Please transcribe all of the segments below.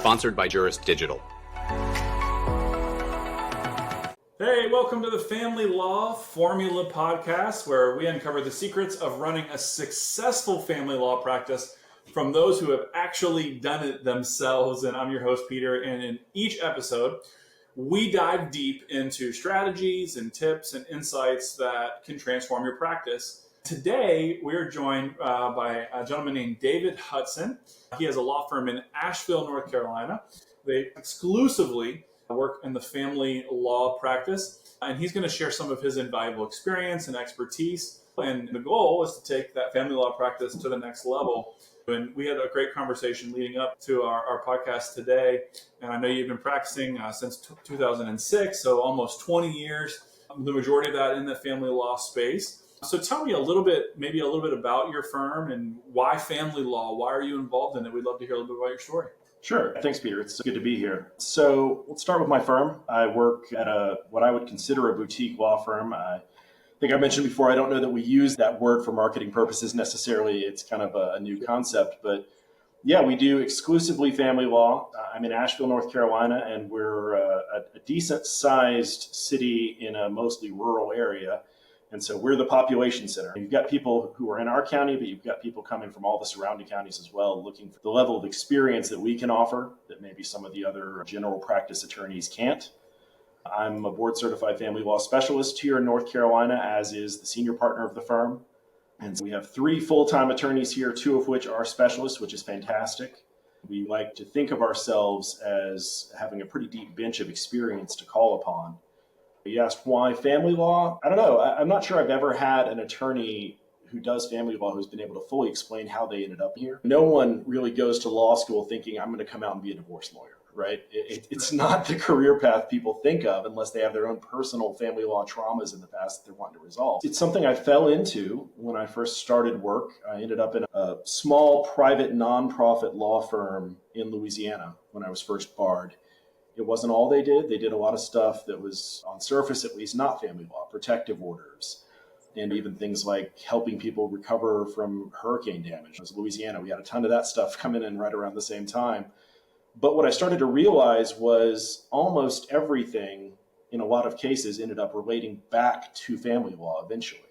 Sponsored by Juris Digital. Hey, welcome to the Family Law Formula Podcast, where we uncover the secrets of running a successful family law practice from those who have actually done it themselves. And I'm your host, Peter. And in each episode, we dive deep into strategies and tips and insights that can transform your practice. Today, we're joined by a gentleman named David Hudson. He has a law firm in Asheville, North Carolina. They exclusively work in the family law practice, and he's going to share some of his invaluable experience and expertise. And the goal is to take that family law practice to the next level. And we had a great conversation leading up to our podcast today. And I know you've been practicing since 2006, so almost 20 years, the majority of that in the family law space. So tell me maybe a little bit about your firm and why family law. Why are you involved in it? We'd love to hear a little bit about your story. Sure. Thanks, Peter. It's good to be here. So let's start with my firm. I work at what I would consider a boutique law firm. I think I mentioned before, I don't know that we use that word for marketing purposes necessarily. It's kind of a new concept. But yeah, we do exclusively family law. I'm in Asheville, North Carolina, and we're a decent-sized city in a mostly rural area. And so we're the population center. You've got people who are in our county, but you've got people coming from all the surrounding counties as well, looking for the level of experience that we can offer that maybe some of the other general practice attorneys can't. I'm a board certified family law specialist here in North Carolina, as is the senior partner of the firm. And so we have 3 full-time attorneys here, 2 of which are specialists, which is fantastic. We like to think of ourselves as having a pretty deep bench of experience to call upon. You asked why family law? I don't know. I'm not sure I've ever had an attorney who does family law who's been able to fully explain how they ended up here. No one really goes to law school thinking, I'm going to come out and be a divorce lawyer, right? It's not the career path people think of unless they have their own personal family law traumas in the past that they're wanting to resolve. It's something I fell into when I first started work. I ended up in a small private nonprofit law firm in Louisiana when I was first barred. It wasn't all they did. They did a lot of stuff that was, on surface at least, not family law, protective orders, and even things like helping people recover from hurricane damage. It was Louisiana. We had a ton of that stuff coming in right around the same time. But what I started to realize was almost everything in a lot of cases ended up relating back to family law eventually.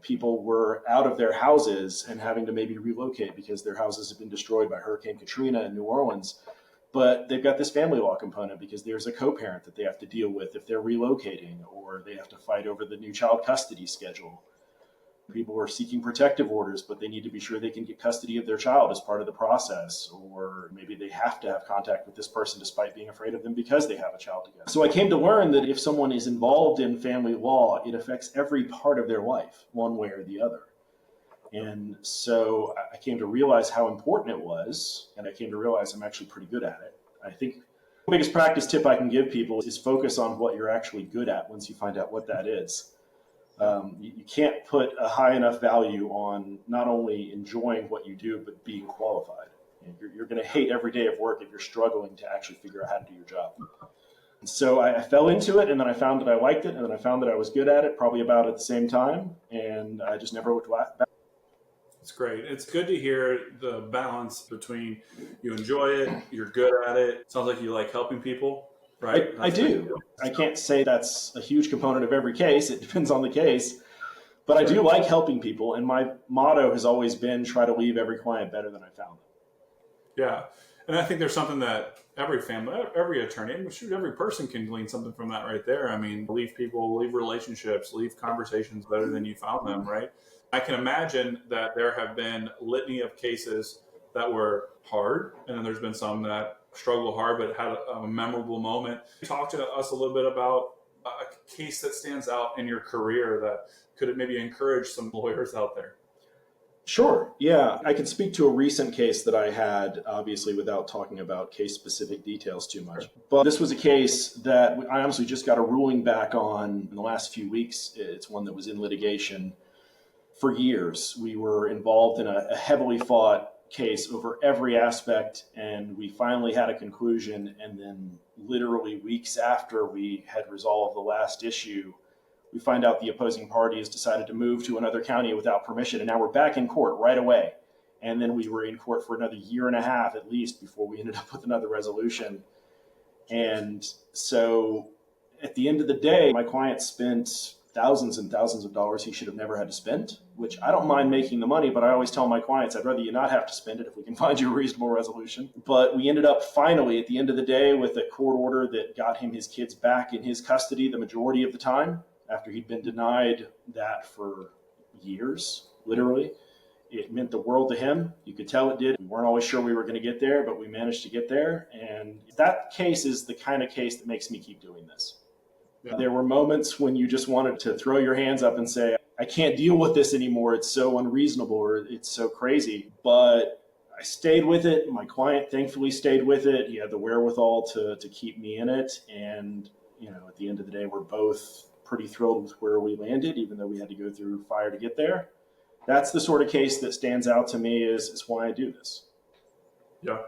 People were out of their houses and having to maybe relocate because their houses have been destroyed by Hurricane Katrina in New Orleans. But they've got this family law component because there's a co-parent that they have to deal with if they're relocating, or they have to fight over the new child custody schedule. People are seeking protective orders, but they need to be sure they can get custody of their child as part of the process, or maybe they have to have contact with this person despite being afraid of them because they have a child together. So I came to learn that if someone is involved in family law, it affects every part of their life, one way or the other. And so I came to realize how important it was, and I came to realize I'm actually pretty good at it. I think the biggest practice tip I can give people is focus on what you're actually good at once you find out what that is. You can't put a high enough value on not only enjoying what you do, but being qualified. You're going to hate every day of work if you're struggling to actually figure out how to do your job. And so I fell into it, and then I found that I liked it, and then I found that I was good at it, probably about at the same time, and I just never looked back. It's great. It's good to hear the balance between you enjoy it, you're good at it. Sounds like you like helping people, right? I do. I can't say that's a huge component of every case. It depends on the case. But I do like helping people. And my motto has always been try to leave every client better than I found them. Yeah. And I think there's something that every family, every attorney, every person can glean something from that right there. I mean, leave people, leave relationships, leave conversations better than you found them, right? I can imagine that there have been litany of cases that were hard, and then there's been some that struggle hard but had a memorable moment. Talk to us a little bit about a case that stands out in your career that could maybe encourage some lawyers out there. Sure. Yeah. I can speak to a recent case that I had, obviously, without talking about case-specific details too much. But this was a case that I honestly just got a ruling back on in the last few weeks. It's one that was in litigation for years. We were involved in a heavily fought case over every aspect, and we finally had a conclusion. And then literally weeks after we had resolved the last issue, we find out the opposing party has decided to move to another county without permission, and now we're back in court right away. And then we were in court for another year and a half at least before we ended up with another resolution. And so at the end of the day, my client spent thousands and thousands of dollars he should have never had to spend, which I don't mind making the money, but I always tell my clients, I'd rather you not have to spend it if we can find you a reasonable resolution. But we ended up finally at the end of the day with a court order that got him his kids back in his custody the majority of the time after he'd been denied that for years, literally. It meant the world to him. You could tell it did. We weren't always sure we were going to get there, but we managed to get there. And that case is the kind of case that makes me keep doing this. Yeah. There were moments when you just wanted to throw your hands up and say, I can't deal with this anymore. It's so unreasonable or it's so crazy. But I stayed with it. My client thankfully stayed with it. He had the wherewithal to keep me in it. And, at the end of the day, we're both pretty thrilled with where we landed, even though we had to go through fire to get there. That's the sort of case that stands out to me is why I do this. Yeah.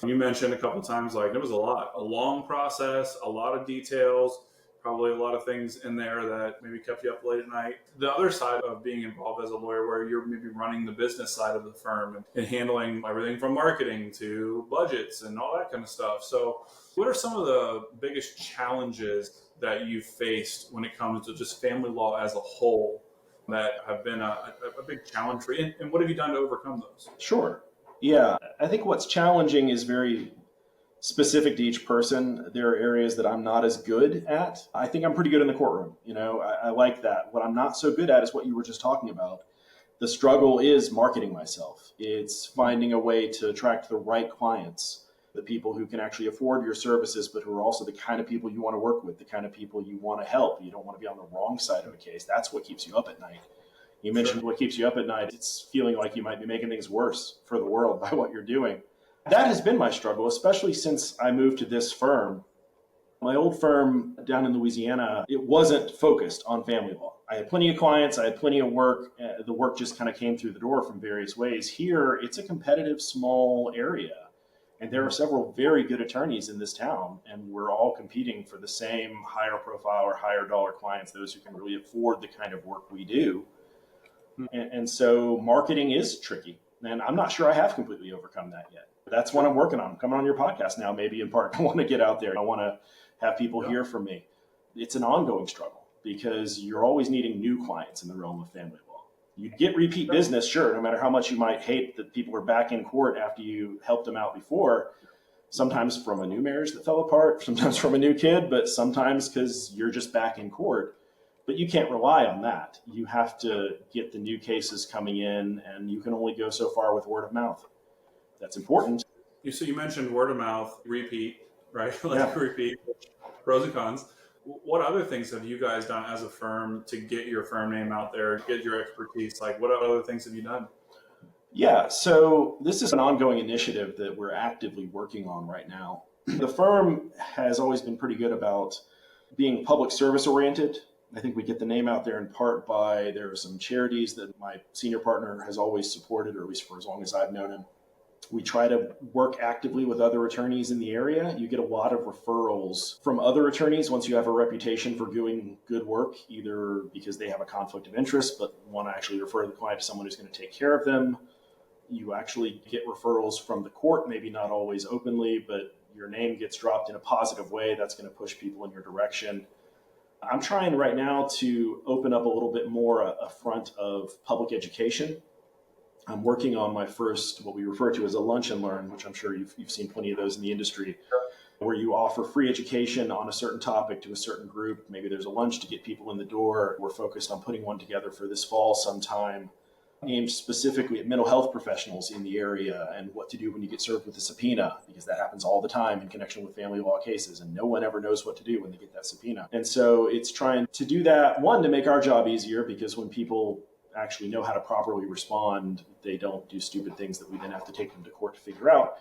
You mentioned a couple of times, it was a long process, a lot of details, probably a lot of things in there that maybe kept you up late at night. The other side of being involved as a lawyer, where you're maybe running the business side of the firm and handling everything from marketing to budgets and all that kind of stuff. So what are some of the biggest challenges that you've faced when it comes to just family law as a whole that have been a big challenge for you? And what have you done to overcome those? Sure. Yeah. I think what's challenging is very specific to each person. There are areas that I'm not as good at. I think I'm pretty good in the courtroom. I like that. What I'm not so good at is what you were just talking about. The struggle is marketing myself. It's finding a way to attract the right clients, the people who can actually afford your services, but who are also the kind of people you want to work with, the kind of people you want to help. You don't want to be on the wrong side of a case. That's what keeps you up at night. You mentioned What keeps you up at night. It's feeling like you might be making things worse for the world by what you're doing. That has been my struggle, especially since I moved to this firm. My old firm down in Louisiana, it wasn't focused on family law. I had plenty of clients. I had plenty of work. The work just kind of came through the door from various ways. Here, it's a competitive, small area. And there are several very good attorneys in this town, and we're all competing for the same higher profile or higher dollar clients, those who can really afford the kind of work we do. And so marketing is tricky. And I'm not sure I have completely overcome that yet. That's what I'm working on. I'm coming on your podcast now, maybe in part. I want to get out there. I want to have people hear from me. It's an ongoing struggle because you're always needing new clients in the realm of family law. You get repeat business, sure, no matter how much you might hate that people are back in court after you helped them out before, sometimes from a new marriage that fell apart, sometimes from a new kid, but sometimes because you're just back in court. But you can't rely on that. You have to get the new cases coming in, and you can only go so far with word of mouth. That's important. So you mentioned word of mouth, repeat, right? Repeat, pros and cons. What other things have you guys done as a firm to get your firm name out there, get your expertise? What other things have you done? Yeah, so this is an ongoing initiative that we're actively working on right now. The firm has always been pretty good about being public service oriented. I think we get the name out there in part by there are some charities that my senior partner has always supported, or at least for as long as I've known him. We try to work actively with other attorneys in the area. You get a lot of referrals from other attorneys once you have a reputation for doing good work, either because they have a conflict of interest but want to actually refer the client to someone who's going to take care of them. You actually get referrals from the court, maybe not always openly, but your name gets dropped in a positive way. That's going to push people in your direction. I'm trying right now to open up a little bit more a front of public education. I'm working on my first, what we refer to as a lunch and learn, which I'm sure you've seen plenty of those in the industry, where you offer free education on a certain topic to a certain group. Maybe there's a lunch to get people in the door. We're focused on putting one together for this fall sometime, aimed specifically at mental health professionals in the area and what to do when you get served with a subpoena, because that happens all the time in connection with family law cases, and no one ever knows what to do when they get that subpoena. And so it's trying to do that, one, to make our job easier, because when people actually know how to properly respond, they don't do stupid things that we then have to take them to court to figure out.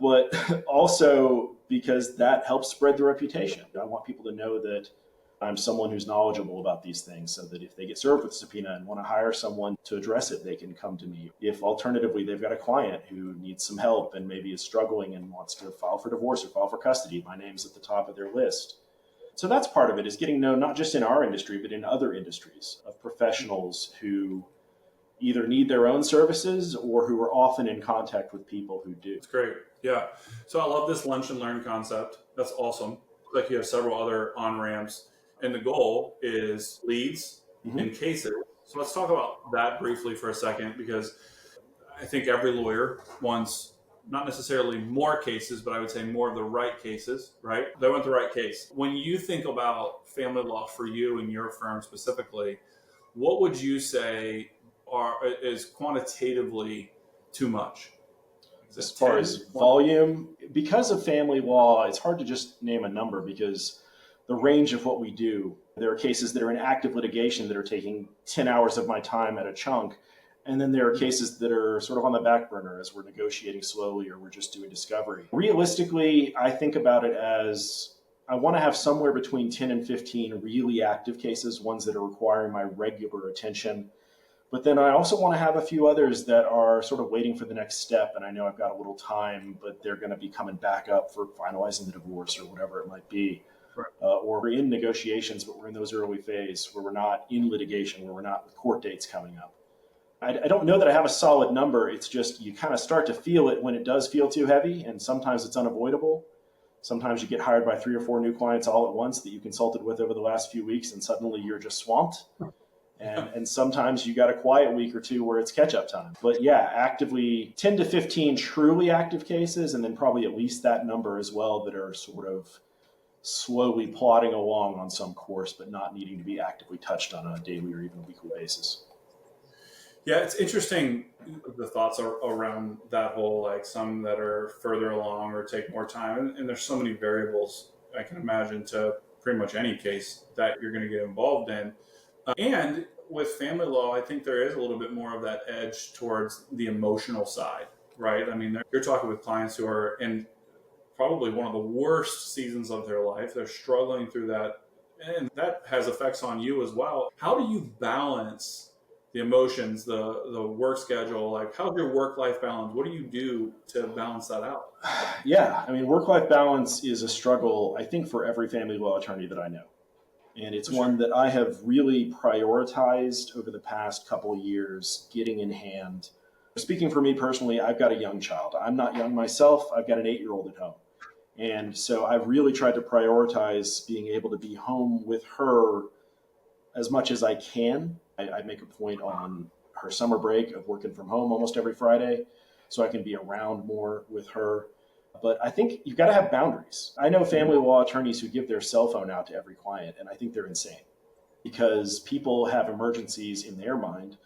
But also because that helps spread the reputation. I want people to know that I'm someone who's knowledgeable about these things, so that if they get served with a subpoena and want to hire someone to address it, they can come to me. If alternatively they've got a client who needs some help and maybe is struggling and wants to file for divorce or file for custody, my name's at the top of their list. So that's part of it, is getting known not just in our industry, but in other industries, of professionals who either need their own services or who are often in contact with people who do. It's great. Yeah. So I love this lunch and learn concept. That's awesome. Like you have several other on-ramps, and the goal is leads in cases. So let's talk about that briefly for a second, because I think every lawyer wants not necessarily more cases, but I would say more of the right cases, right? They want the right case. When you think about family law for you and your firm specifically, what would you say is quantitatively too much? As far as volume, because of family law, it's hard to just name a number because the range of what we do, there are cases that are in active litigation that are taking 10 hours of my time at a chunk. And then there are cases that are sort of on the back burner as we're negotiating slowly or we're just doing discovery. Realistically, I think about it as I want to have somewhere between 10 and 15 really active cases, ones that are requiring my regular attention. But then I also want to have a few others that are sort of waiting for the next step. And I know I've got a little time, but they're going to be coming back up for finalizing the divorce or whatever it might be. Right. Or we're in negotiations, but we're in those early phase where we're not in litigation, where we're not with court dates coming up. I don't know that I have a solid number. It's just you kind of start to feel it when it does feel too heavy, and sometimes it's unavoidable. Sometimes you get hired by 3 or 4 new clients all at once that you consulted with over the last few weeks, and suddenly you're just swamped. And sometimes you got a quiet week or two where it's catch-up time. But yeah, actively 10 to 15 truly active cases, and then probably at least that number as well that are sort of slowly plodding along on some course, but not needing to be actively touched on a daily or even weekly basis. Yeah, it's interesting the thoughts are around that whole, like some that are further along or take more time. And there's so many variables I can imagine to pretty much any case that you're going to get involved in. And with family law, I think there is a little bit more of that edge towards the emotional side, right? I mean, you're talking with clients who are in probably one of the worst seasons of their life. They're struggling through that, and that has effects on you as well. How do you balance the emotions, the work schedule? Like, how's your work-life balance? What do you do to balance that out? Yeah, I mean, work-life balance is a struggle, I think, for every family law attorney that I know. And it's one that I have really prioritized over the past couple of years, getting in hand. Speaking for me personally, I've got a young child. I'm not young myself. I've got an 8-year-old at home. And so I've really tried to prioritize being able to be home with her as much as I can. I make a point on her summer break of working from home almost every Friday so I can be around more with her. But I think you've got to have boundaries. I know family law attorneys who give their cell phone out to every client, and I think they're insane because people have emergencies in their mind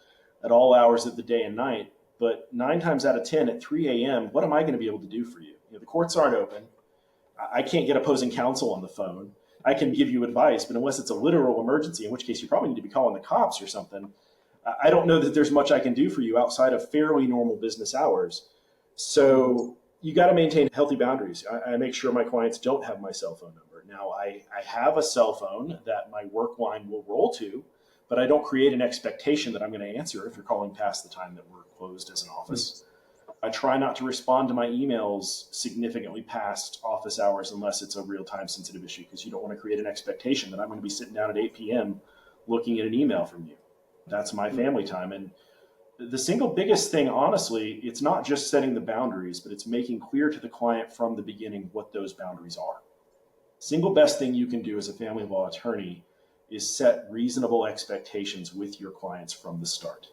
at all hours of the day and night. But 9 times out of 10 at 3 a.m., what am I going to be able to do for you? The courts aren't open. I can't get opposing counsel on the phone. I can give you advice, but unless it's a literal emergency, in which case you probably need to be calling the cops or something, I don't know that there's much I can do for you outside of fairly normal business hours. So you got to maintain healthy boundaries. I make sure my clients don't have my cell phone number. Now, I have a cell phone that my work line will roll to, but I don't create an expectation that I'm going to answer if you're calling past the time that we're closed as an office. I try not to respond to my emails significantly past office hours unless it's a real time sensitive issue, because you don't want to create an expectation that I'm going to be sitting down at 8 p.m. looking at an email from you. That's my family time. And the single biggest thing, honestly, it's not just setting the boundaries, but it's making clear to the client from the beginning what those boundaries are. Single best thing you can do as a family law attorney is set reasonable expectations with your clients from the start.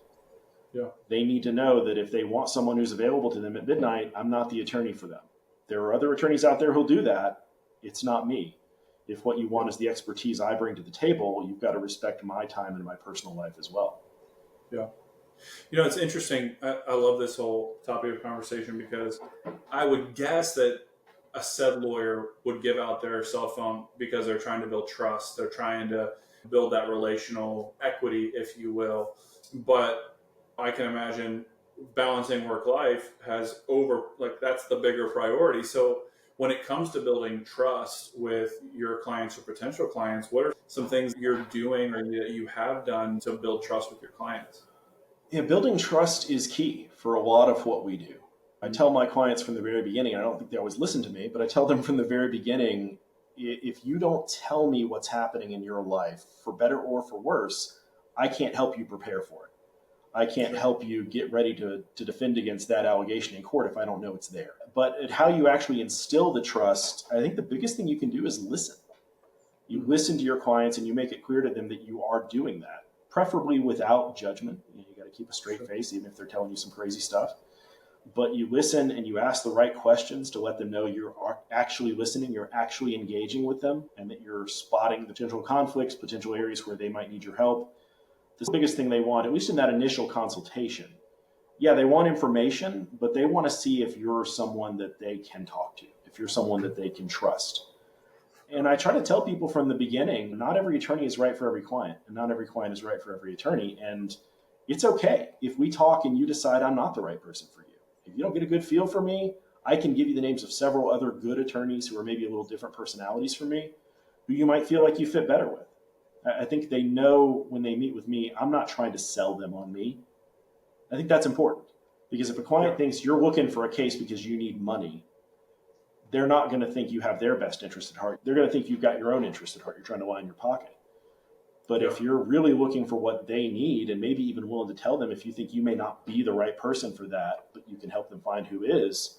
Yeah. They need to know that if they want someone who's available to them at midnight, I'm not the attorney for them. There are other attorneys out there who'll do that. It's not me. If what you want is the expertise I bring to the table, you've got to respect my time and my personal life as well. Yeah. You know, it's interesting. I love this whole topic of conversation because I would guess that a said lawyer would give out their cell phone because they're trying to build trust. They're trying to build that relational equity, if you will. But I can imagine balancing work life that's the bigger priority. So when it comes to building trust with your clients or potential clients, what are some things you're doing or that you have done to build trust with your clients? Yeah, building trust is key for a lot of what we do. I tell my clients from the very beginning, I don't think they always listen to me, but I tell them from the very beginning, if you don't tell me what's happening in your life, for better or for worse, I can't help you prepare for it. I can't help you get ready to defend against that allegation in court if I don't know it's there. But at how you actually instill the trust, I think the biggest thing you can do is listen. You listen to your clients and you make it clear to them that you are doing that, preferably without judgment. You got to keep a straight face, even if they're telling you some crazy stuff. But you listen and you ask the right questions to let them know you're actually listening, you're actually engaging with them, and that you're spotting the potential conflicts, potential areas where they might need your help. The biggest thing they want, at least in that initial consultation, yeah, they want information, but they want to see if you're someone that they can talk to, if you're someone that they can trust. And I try to tell people from the beginning, not every attorney is right for every client, and not every client is right for every attorney. And it's okay if we talk and you decide I'm not the right person for you. If you don't get a good feel for me, I can give you the names of several other good attorneys who are maybe a little different personalities from me, who you might feel like you fit better with. I think they know when they meet with me, I'm not trying to sell them on me. I think that's important, because if a client thinks you're looking for a case because you need money, they're not going to think you have their best interest at heart. They're going to think you've got your own interest at heart. You're trying to line your pocket. But if you're really looking for what they need, and maybe even willing to tell them if you think you may not be the right person for that, but you can help them find who is,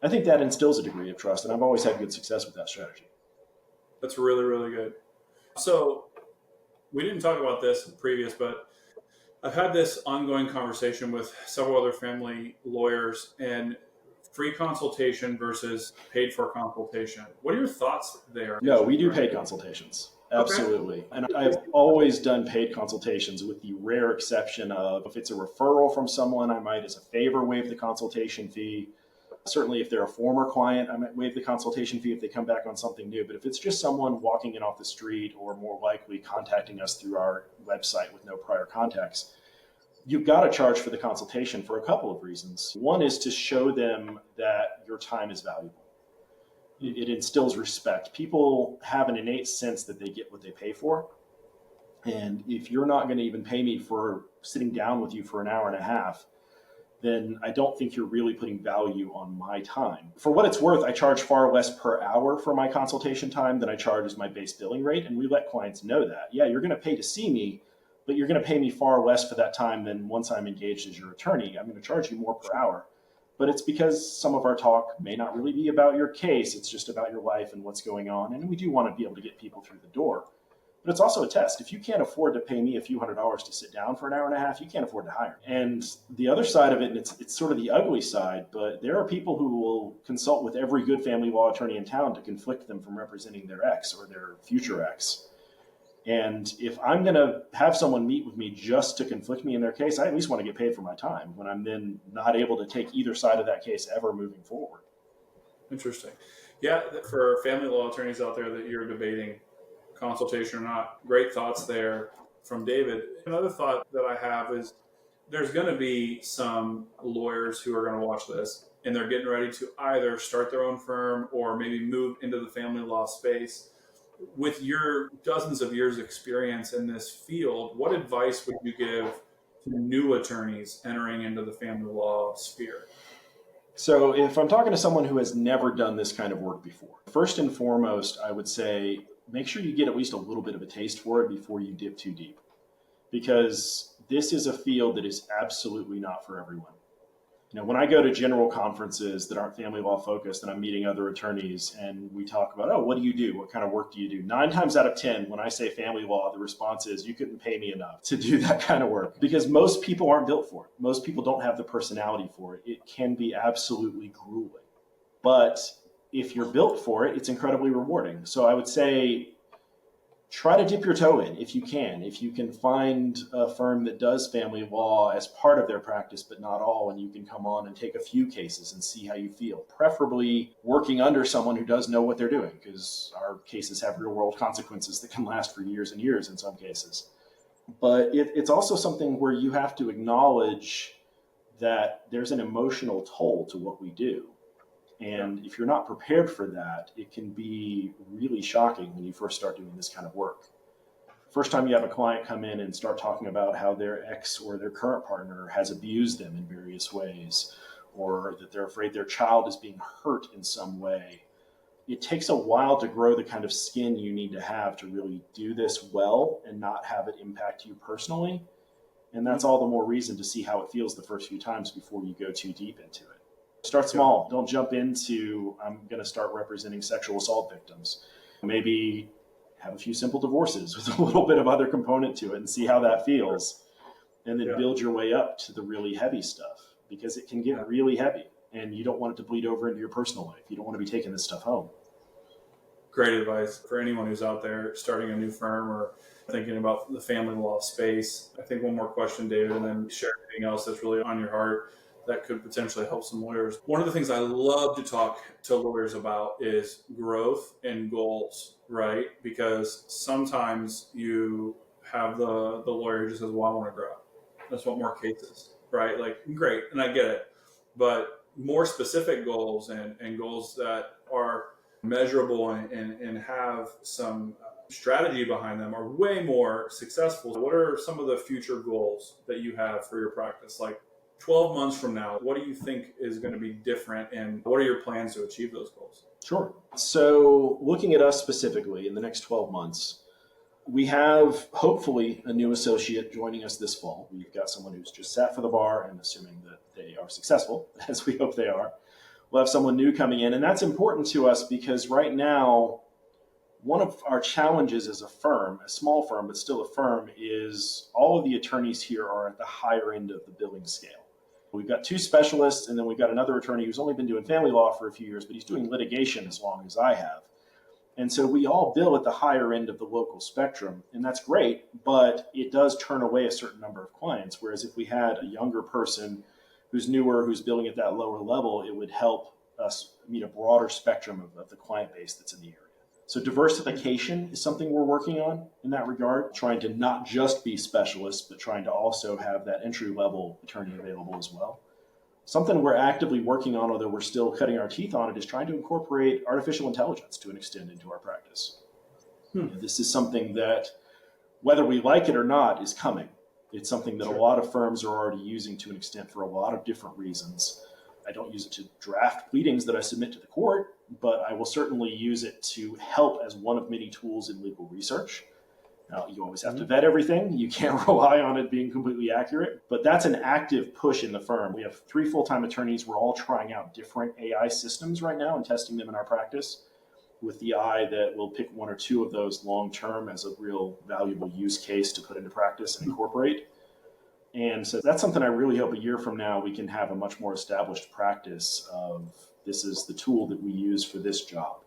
I think that instills a degree of trust. And I've always had good success with that strategy. That's really, really good. So we didn't talk about this previous, but I've had this ongoing conversation with several other family lawyers, and free consultation versus paid for consultation. What are your thoughts there? No, we do paid consultations. Absolutely. Okay. And I've always done paid consultations, with the rare exception of if it's a referral from someone, I might, as a favor, waive the consultation fee. Certainly if they're a former client, I might waive the consultation fee if they come back on something new. But if it's just someone walking in off the street, or more likely contacting us through our website with no prior contacts, you've got to charge for the consultation for a couple of reasons. One is to show them that your time is valuable. It instills respect. People have an innate sense that they get what they pay for. And if you're not going to even pay me for sitting down with you for an hour and a half, then I don't think you're really putting value on my time. For what it's worth, I charge far less per hour for my consultation time than I charge as my base billing rate. And we let clients know that. Yeah, you're going to pay to see me, but you're going to pay me far less for that time than once I'm engaged as your attorney. I'm going to charge you more per hour. But it's because some of our talk may not really be about your case. It's just about your life and what's going on. And we do want to be able to get people through the door. But it's also a test. If you can't afford to pay me a few $100s to sit down for an hour and a half, you can't afford to hire. And the other side of it, and it's sort of the ugly side, but there are people who will consult with every good family law attorney in town to conflict them from representing their ex or their future ex. And if I'm going to have someone meet with me just to conflict me in their case, I at least want to get paid for my time when I'm then not able to take either side of that case ever moving forward. Interesting. Yeah, for family law attorneys out there that you're debating consultation or not, great thoughts there from David. Another thought that I have is there's going to be some lawyers who are going to watch this, and they're getting ready to either start their own firm or maybe move into the family law space. With your dozens of years experience in this field, what advice would you give to new attorneys entering into the family law sphere? So if I'm talking to someone who has never done this kind of work before, first and foremost, I would say make sure you get at least a little bit of a taste for it before you dip too deep, because this is a field that is absolutely not for everyone. You know, when I go to general conferences that aren't family law focused and I'm meeting other attorneys and we talk about, oh, what do you do? What kind of work do you do? 9 times out of 10, when I say family law, the response is, you couldn't pay me enough to do that kind of work, because most people aren't built for it. Most people don't have the personality for it. It can be absolutely grueling. But if you're built for it, it's incredibly rewarding. So I would say, try to dip your toe in if you can. If you can find a firm that does family law as part of their practice, but not all, and you can come on and take a few cases and see how you feel. Preferably working under someone who does know what they're doing, because our cases have real world consequences that can last for years and years in some cases. But it's also something where you have to acknowledge that there's an emotional toll to what we do. And if you're not prepared for that, it can be really shocking when you first start doing this kind of work. First time you have a client come in and start talking about how their ex or their current partner has abused them in various ways, or that they're afraid their child is being hurt in some way, it takes a while to grow the kind of skin you need to have to really do this well and not have it impact you personally. And that's all the more reason to see how it feels the first few times before you go too deep into it. Start small. Don't jump into, I'm going to start representing sexual assault victims. Maybe have a few simple divorces with a little bit of other component to it and see how that feels. And then build your way up to the really heavy stuff, because it can get really heavy and you don't want it to bleed over into your personal life. You don't want to be taking this stuff home. Great advice for anyone who's out there starting a new firm or thinking about the family law space. I think one more question, David, and then share anything else that's really on your heart that could potentially help some lawyers. One of the things I love to talk to lawyers about is growth and goals, right? Because sometimes you have the lawyer who just says, well, I want to grow. I just want more cases, right? Like, great, and I get it. But more specific goals and goals that are measurable and have some strategy behind them are way more successful. What are some of the future goals that you have for your practice? Like 12 months from now, what do you think is going to be different, and what are your plans to achieve those goals? Sure. So looking at us specifically in the next 12 months, we have hopefully a new associate joining us this fall. We've got someone who's just sat for the bar, and assuming that they are successful, as we hope they are, we'll have someone new coming in. And that's important to us because right now, one of our challenges as a firm, a small firm, but still a firm, is all of the attorneys here are at the higher end of the billing scale. We've got 2 specialists, and then we've got another attorney who's only been doing family law for a few years, but he's doing litigation as long as I have. And so we all bill at the higher end of the local spectrum, and that's great, but it does turn away a certain number of clients. Whereas if we had a younger person who's newer, who's billing at that lower level, it would help us meet a broader spectrum of the client base that's in the area. So diversification is something we're working on in that regard, trying to not just be specialists, but trying to also have that entry-level attorney available as well. Something we're actively working on, although we're still cutting our teeth on it, is trying to incorporate artificial intelligence to an extent into our practice. This is something that, whether we like it or not, is coming. It's something that a lot of firms are already using to an extent for a lot of different reasons. I don't use it to draft pleadings that I submit to the court, but I will certainly use it to help as one of many tools in legal research. Now, you always have to vet everything. You can't rely on it being completely accurate, but that's an active push in the firm. We have 3 full-time attorneys. We're all trying out different AI systems right now and testing them in our practice with the eye that we'll pick 1 or 2 of those long-term as a real valuable use case to put into practice and incorporate. And so that's something I really hope a year from now we can have a much more established practice of, this is the tool that we use for this job.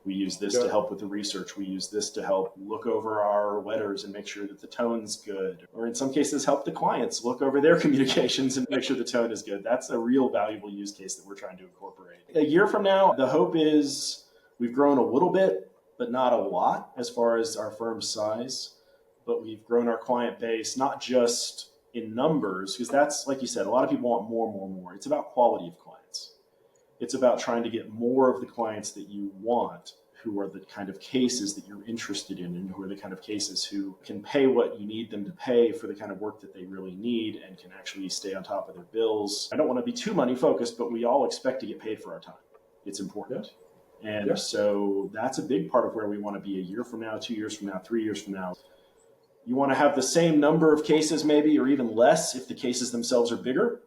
We use this to help with the research. We use this to help look over our letters and make sure that the tone's good. Or in some cases, help the clients look over their communications and make sure the tone is good. That's a real valuable use case that we're trying to incorporate. A year from now, the hope is we've grown a little bit, but not a lot as far as our firm's size. But we've grown our client base, not just in numbers, because that's, like you said, a lot of people want more. It's about quality of clients. It's about trying to get more of the clients that you want, who are the kind of cases that you're interested in, and who are the kind of cases who can pay what you need them to pay for the kind of work that they really need and can actually stay on top of their bills. I don't want to be too money focused, but we all expect to get paid for our time. It's important. And so that's a big part of where we want to be a year from now, 2 years from now, 3 years from now. You want to have the same number of cases maybe, or even less if the cases themselves are bigger,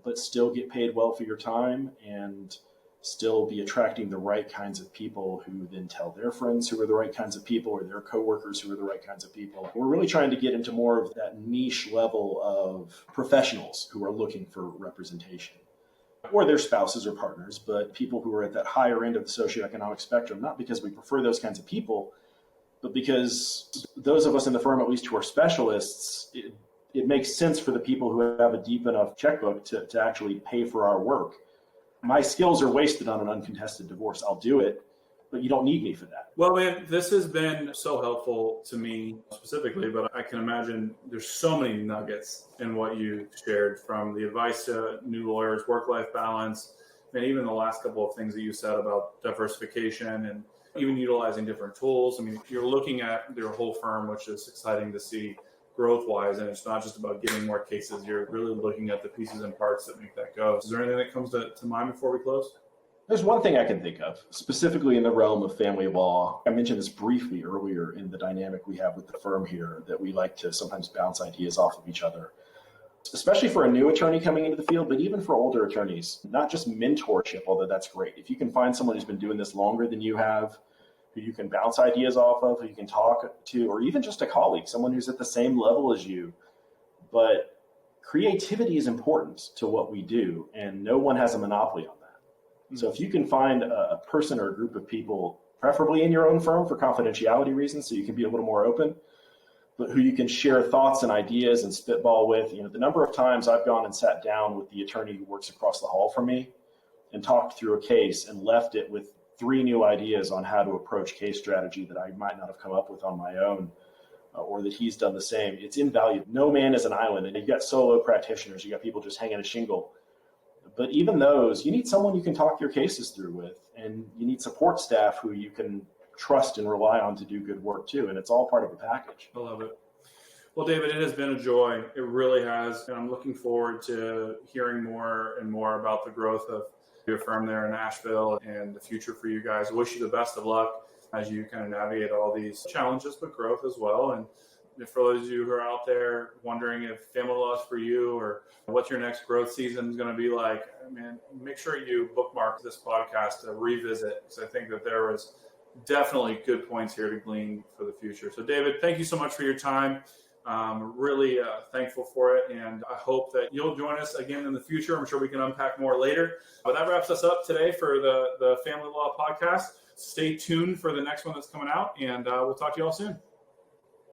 but still get paid well for your time and still be attracting the right kinds of people who then tell their friends who are the right kinds of people, or their coworkers who are the right kinds of people. We're really trying to get into more of that niche level of professionals who are looking for representation, or their spouses or partners, but people who are at that higher end of the socioeconomic spectrum, not because we prefer those kinds of people, but because those of us in the firm, at least who are specialists, it makes sense for the people who have a deep enough checkbook to actually pay for our work. My skills are wasted on an uncontested divorce. I'll do it, but you don't need me for that. Well, man, this has been so helpful to me specifically, but I can imagine there's so many nuggets in what you shared, from the advice to new lawyers, work-life balance, and even the last couple of things that you said about diversification and even utilizing different tools. I mean, you're looking at your whole firm, which is exciting to see growth-wise, and it's not just about getting more cases. You're really looking at the pieces and parts that make that go. Is there anything that comes to mind before we close? There's one thing I can think of, specifically in the realm of family law. I mentioned this briefly earlier in the dynamic we have with the firm here, that we like to sometimes bounce ideas off of each other, especially for a new attorney coming into the field, but even for older attorneys. Not just mentorship, although that's great. If you can find someone who's been doing this longer than you have, who you can bounce ideas off of, who you can talk to, or even just a colleague, someone who's at the same level as you. But creativity is important to what we do, and no one has a monopoly on that. So if you can find a person or a group of people, preferably in your own firm for confidentiality reasons, so you can be a little more open, but who you can share thoughts and ideas and spitball with. The number of times I've gone and sat down with the attorney who works across the hall from me and talked through a case and left it with 3 new ideas on how to approach case strategy that I might not have come up with on my own, or that he's done the same. It's invaluable. No man is an island, and you've got solo practitioners, you got people just hanging a shingle. But even those, you need someone you can talk your cases through with, and you need support staff who you can trust and rely on to do good work too. And it's all part of a package. I love it. Well, David, it has been a joy. It really has. And I'm looking forward to hearing more and more about the growth of your firm there in Asheville and the future for you guys. I wish you the best of luck as you kind of navigate all these challenges, but growth as well. And for those of you who are out there wondering if family law is for you or what your next growth season is going to be like, man, make sure you bookmark this podcast to revisit, because I think that there was definitely good points here to glean for the future. So David, thank you so much for your time. Really thankful for it. And I hope that you'll join us again in the future. I'm sure we can unpack more later. But that wraps us up today for the Family Law Podcast. Stay tuned for the next one that's coming out, and we'll talk to you all soon.